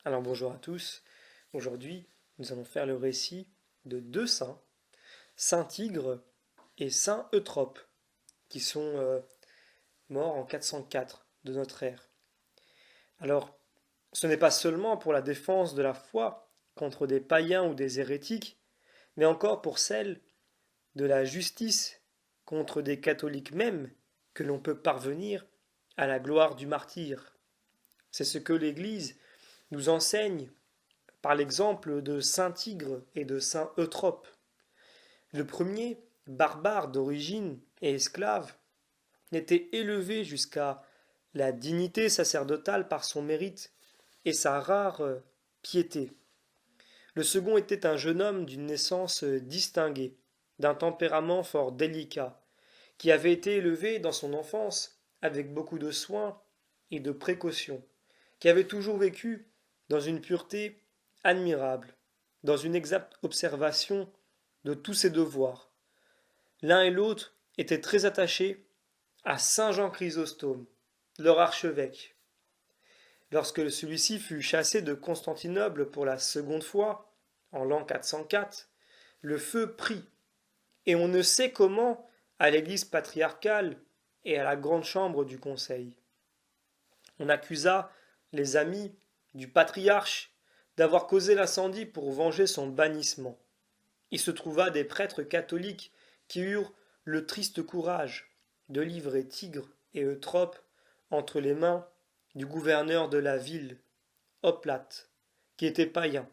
Alors bonjour à tous. Aujourd'hui, nous allons faire le récit de deux saints, Saint Tigre et Saint Eutrope, qui sont morts en 404 de notre ère. Alors, ce n'est pas seulement pour la défense de la foi contre des païens ou des hérétiques, mais encore pour celle de la justice contre des catholiques même que l'on peut parvenir à la gloire du martyr. C'est ce que l'Église nous enseigne par l'exemple de Saint Tigre et de Saint Eutrope. Le premier, barbare d'origine et esclave, n'était élevé jusqu'à la dignité sacerdotale par son mérite et sa rare piété. Le second était un jeune homme d'une naissance distinguée, d'un tempérament fort délicat, qui avait été élevé dans son enfance avec beaucoup de soin et de précaution, qui avait toujours vécu dans une pureté admirable, dans une exacte observation de tous ses devoirs. L'un et l'autre étaient très attachés à saint Jean Chrysostome, leur archevêque. Lorsque celui-ci fut chassé de Constantinople pour la seconde fois, en l'an 404, le feu prit, et on ne sait comment, à l'église patriarcale et à la grande chambre du conseil. On accusa les amis du patriarche d'avoir causé l'incendie pour venger son bannissement. Il se trouva des prêtres catholiques qui eurent le triste courage de livrer Tigre et Eutrope entre les mains du gouverneur de la ville, Oplate, qui était païen.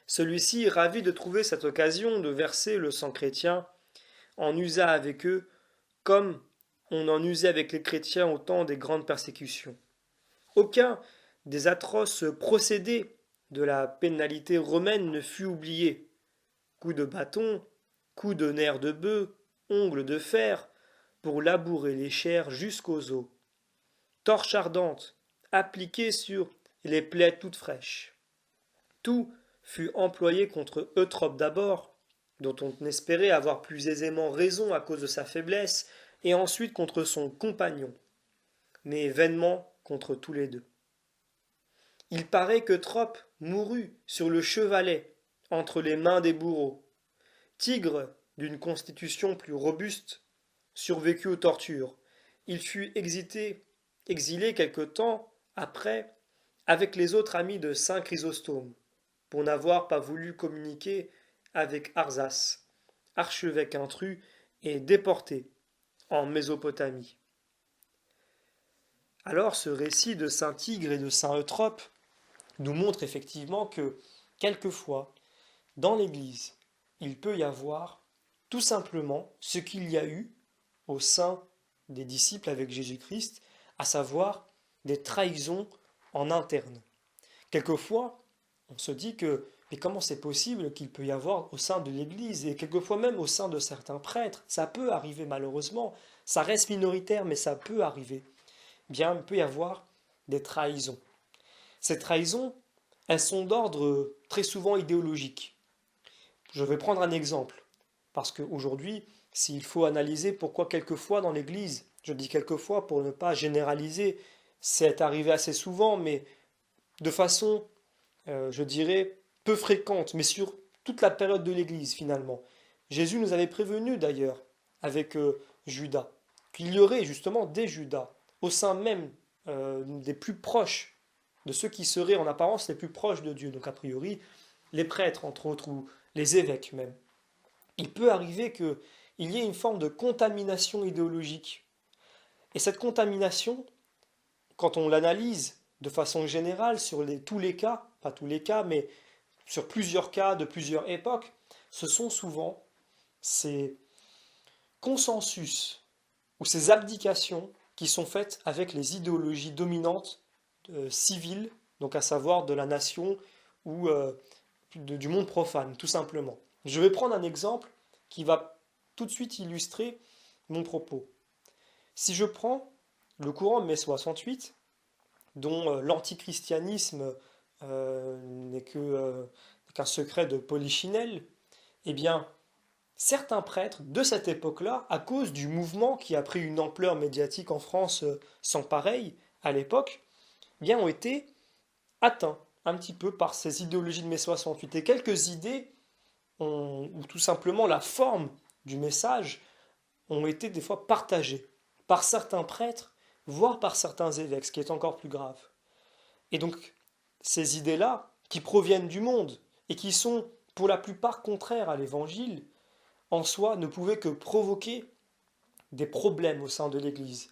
Celui-ci, ravi de trouver cette occasion de verser le sang chrétien, en usa avec eux comme on en usait avec les chrétiens au temps des grandes persécutions. Aucun des atroces procédés de la pénalité romaine ne fut oublié. Coups de bâton, coups de nerfs de bœuf, ongles de fer, pour labourer les chairs jusqu'aux os. Torches ardentes, appliquées sur les plaies toutes fraîches. Tout fut employé contre Eutrope d'abord, dont on espérait avoir plus aisément raison à cause de sa faiblesse, et ensuite contre son compagnon, mais vainement contre tous les deux. Il paraît qu'Eutrope mourut sur le chevalet, entre les mains des bourreaux. Tigre, d'une constitution plus robuste, survécut aux tortures. Il fut exilé quelque temps après avec les autres amis de saint Chrysostome, pour n'avoir pas voulu communiquer avec Arzas, archevêque intrus et déporté en Mésopotamie. Alors ce récit de saint Tigre et de saint Eutrope nous montre effectivement que, quelquefois, dans l'Église, il peut y avoir tout simplement ce qu'il y a eu au sein des disciples avec Jésus-Christ, à savoir des trahisons en interne. Quelquefois, on se dit que mais comment c'est possible qu'il peut y avoir au sein de l'Église et quelquefois même au sein de certains prêtres, ça peut arriver malheureusement, ça reste minoritaire mais ça peut arriver. Bien, il peut y avoir des trahisons. Ces trahisons, elles sont d'ordre très souvent idéologique. Je vais prendre un exemple, parce qu'aujourd'hui, s'il faut analyser pourquoi quelquefois dans l'Église, je dis quelquefois pour ne pas généraliser, c'est arrivé assez souvent, mais de façon, je dirais, peu fréquente, mais sur toute la période de l'Église finalement. Jésus nous avait prévenu d'ailleurs, avec Judas, qu'il y aurait justement des Judas, au sein même des plus proches, de ceux qui seraient en apparence les plus proches de Dieu, donc a priori les prêtres entre autres, ou les évêques même. Il peut arriver qu'il y ait une forme de contamination idéologique. Et cette contamination, quand on l'analyse de façon générale sur tous les cas, pas tous les cas, mais sur plusieurs cas de plusieurs époques, ce sont souvent ces consensus ou ces abdications qui sont faites avec les idéologies dominantes civiles, donc à savoir de la nation ou du monde profane, tout simplement. Je vais prendre un exemple qui va tout de suite illustrer mon propos. Si je prends le courant de mai 68, dont l'antichristianisme n'est qu'un secret de Polichinelle, eh bien, certains prêtres de cette époque-là, à cause du mouvement qui a pris une ampleur médiatique en France sans pareil à l'époque, eh bien, ont été atteint un petit peu par ces idéologies de mai 68. Et quelques idées, ou tout simplement la forme du message, ont été des fois partagées par certains prêtres, voire par certains évêques, ce qui est encore plus grave. Et donc, ces idées-là, qui proviennent du monde et qui sont pour la plupart contraires à l'évangile, en soi ne pouvaient que provoquer des problèmes au sein de l'Église,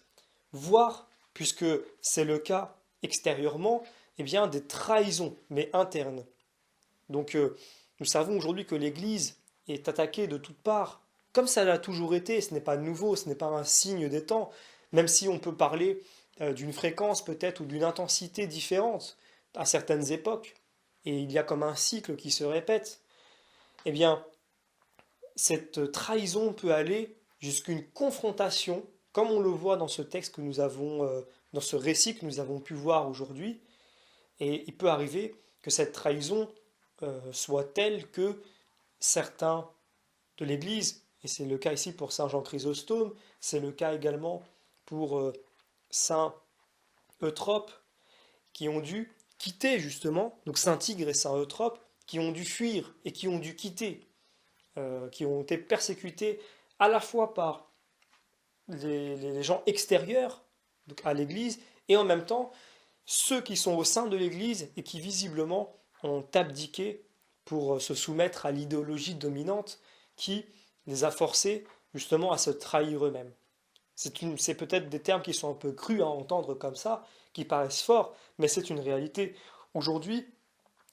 voire, puisque c'est le cas extérieurement, eh bien des trahisons, mais internes. Donc nous savons aujourd'hui que l'Église est attaquée de toutes parts, comme ça l'a toujours été, ce n'est pas nouveau, ce n'est pas un signe des temps, même si on peut parler d'une fréquence peut-être ou d'une intensité différente à certaines époques, et il y a comme un cycle qui se répète, eh bien cette trahison peut aller jusqu'à une confrontation, comme on le voit dans ce texte que nous avons, dans ce récit que nous avons pu voir aujourd'hui, et il peut arriver que cette trahison soit telle que certains de l'Église, et c'est le cas ici pour Saint Jean Chrysostome, c'est le cas également pour Saint Eutrope, qui ont dû quitter justement, donc Saint Tigre et Saint Eutrope, qui ont dû fuir et qui ont dû quitter, qui ont été persécutés à la fois par les gens extérieurs donc à l'Église et en même temps ceux qui sont au sein de l'Église et qui visiblement ont abdiqué pour se soumettre à l'idéologie dominante qui les a forcés justement à se trahir eux-mêmes. C'est peut-être des termes qui sont un peu crus à entendre comme ça, qui paraissent forts, mais c'est une réalité. Aujourd'hui,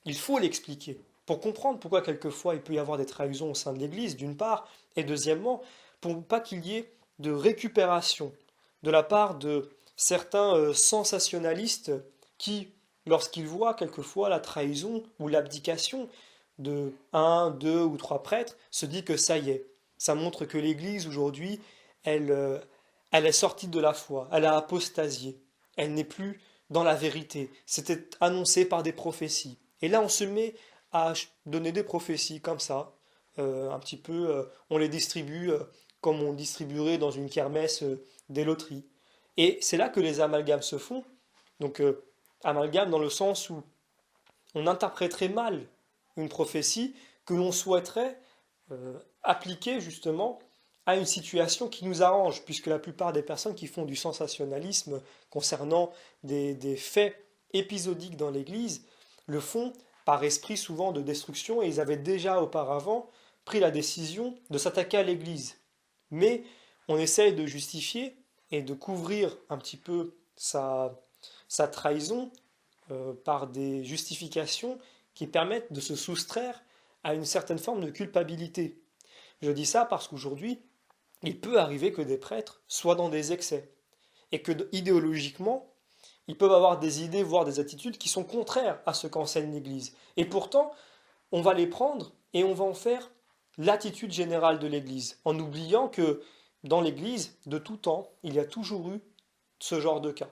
il faut l'expliquer pour comprendre pourquoi quelquefois il peut y avoir des trahisons au sein de l'Église, d'une part, et deuxièmement, pour pas qu'il y ait de récupération de la part de certains sensationnalistes qui, lorsqu'ils voient quelquefois la trahison ou l'abdication de un, deux ou trois prêtres, se dit que ça y est, ça montre que l'Église aujourd'hui, elle, elle est sortie de la foi, elle a apostasié, elle n'est plus dans la vérité. C'était annoncé par des prophéties. Et là, on se met à donner des prophéties comme ça, un petit peu, on les distribue comme on distribuerait dans une kermesse des loteries. Et c'est là que les amalgames se font. Donc, amalgame dans le sens où on interpréterait mal une prophétie que l'on souhaiterait appliquer justement à une situation qui nous arrange, puisque la plupart des personnes qui font du sensationnalisme concernant des faits épisodiques dans l'Église le font par esprit souvent de destruction, et ils avaient déjà auparavant pris la décision de s'attaquer à l'Église. Mais on essaye de justifier et de couvrir un petit peu sa trahison par des justifications qui permettent de se soustraire à une certaine forme de culpabilité. Je dis ça parce qu'aujourd'hui, il peut arriver que des prêtres soient dans des excès et que idéologiquement, ils peuvent avoir des idées, voire des attitudes qui sont contraires à ce qu'enseigne l'Église. Et pourtant, on va les prendre et on va en faire l'attitude générale de l'Église, en oubliant que dans l'Église, de tout temps, il y a toujours eu ce genre de cas.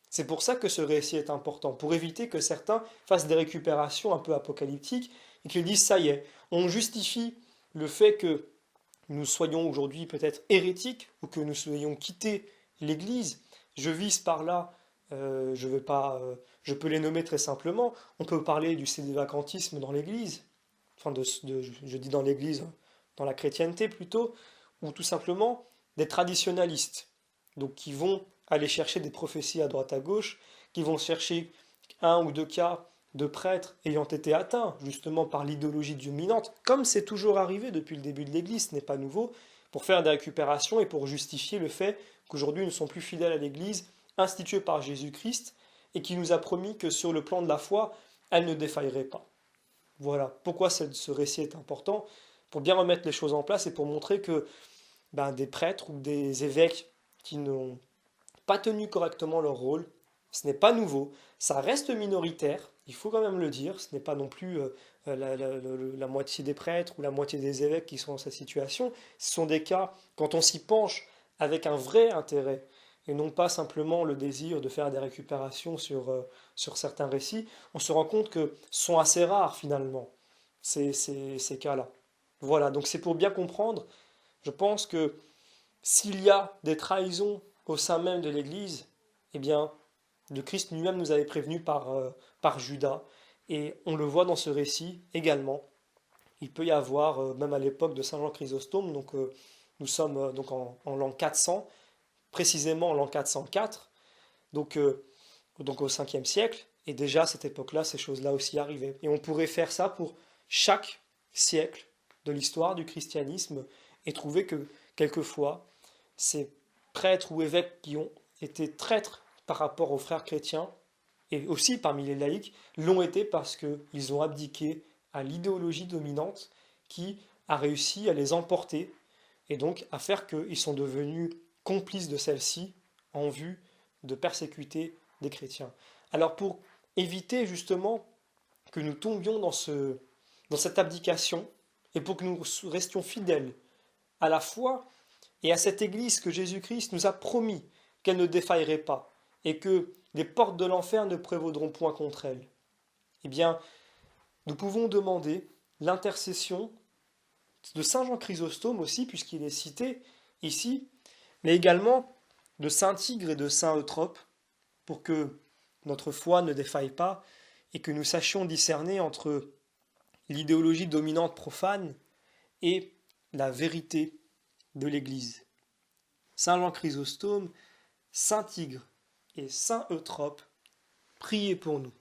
C'est pour ça que ce récit est important, pour éviter que certains fassent des récupérations un peu apocalyptiques et qu'ils disent ça y est, on justifie le fait que nous soyons aujourd'hui peut-être hérétiques ou que nous soyons quittés l'Église. Je vise par là, je vais pas, je peux les nommer très simplement. On peut parler du sédévacantisme dans l'Église, enfin je dis dans l'Église, dans la chrétienté plutôt, ou tout simplement des traditionalistes, donc qui vont aller chercher des prophéties à droite à gauche, qui vont chercher un ou deux cas de prêtres ayant été atteints justement par l'idéologie dominante, comme c'est toujours arrivé depuis le début de l'Église, ce n'est pas nouveau, pour faire des récupérations et pour justifier le fait qu'aujourd'hui nous ne sommes plus fidèles à l'Église instituée par Jésus-Christ et qui nous a promis que sur le plan de la foi, elle ne défaillerait pas. Voilà pourquoi ce récit est important, pour bien remettre les choses en place et pour montrer que des prêtres ou des évêques qui n'ont pas tenu correctement leur rôle, ce n'est pas nouveau, ça reste minoritaire, il faut quand même le dire, ce n'est pas non plus la moitié des prêtres ou la moitié des évêques qui sont dans cette situation, ce sont des cas, quand on s'y penche avec un vrai intérêt, et non pas simplement le désir de faire des récupérations sur certains récits, on se rend compte que sont assez rares finalement, ces cas-là. Voilà, donc c'est pour bien comprendre, je pense que s'il y a des trahisons au sein même de l'Église, eh bien, Le Christ lui-même nous avait prévenu par Judas, et on le voit dans ce récit également. Il peut y avoir, même à l'époque de Saint Jean Chrysostome, donc nous sommes donc en l'an 400, précisément en l'an 404, donc, donc au 5e siècle, et déjà à cette époque-là, ces choses-là aussi arrivaient. Et on pourrait faire ça pour chaque siècle de l'histoire du christianisme et trouver que quelquefois, ces prêtres ou évêques qui ont été traîtres par rapport aux frères chrétiens, et aussi parmi les laïcs, l'ont été parce qu'ils ont abdiqué à l'idéologie dominante qui a réussi à les emporter et donc à faire qu'ils sont devenus complices de celle-ci en vue de persécuter des chrétiens. Alors pour éviter justement que nous tombions dans cette abdication et pour que nous restions fidèles à la foi et à cette Église que Jésus-Christ nous a promis qu'elle ne défaillerait pas et que les portes de l'enfer ne prévaudront point contre elle, eh bien, nous pouvons demander l'intercession de Saint Jean Chrysostome aussi, puisqu'il est cité ici, mais également de Saint Tigre et de Saint Eutrope, pour que notre foi ne défaille pas et que nous sachions discerner entre l'idéologie dominante profane et la vérité de l'Église. Saint Jean Chrysostome, Saint Tigre et Saint Eutrope, priez pour nous.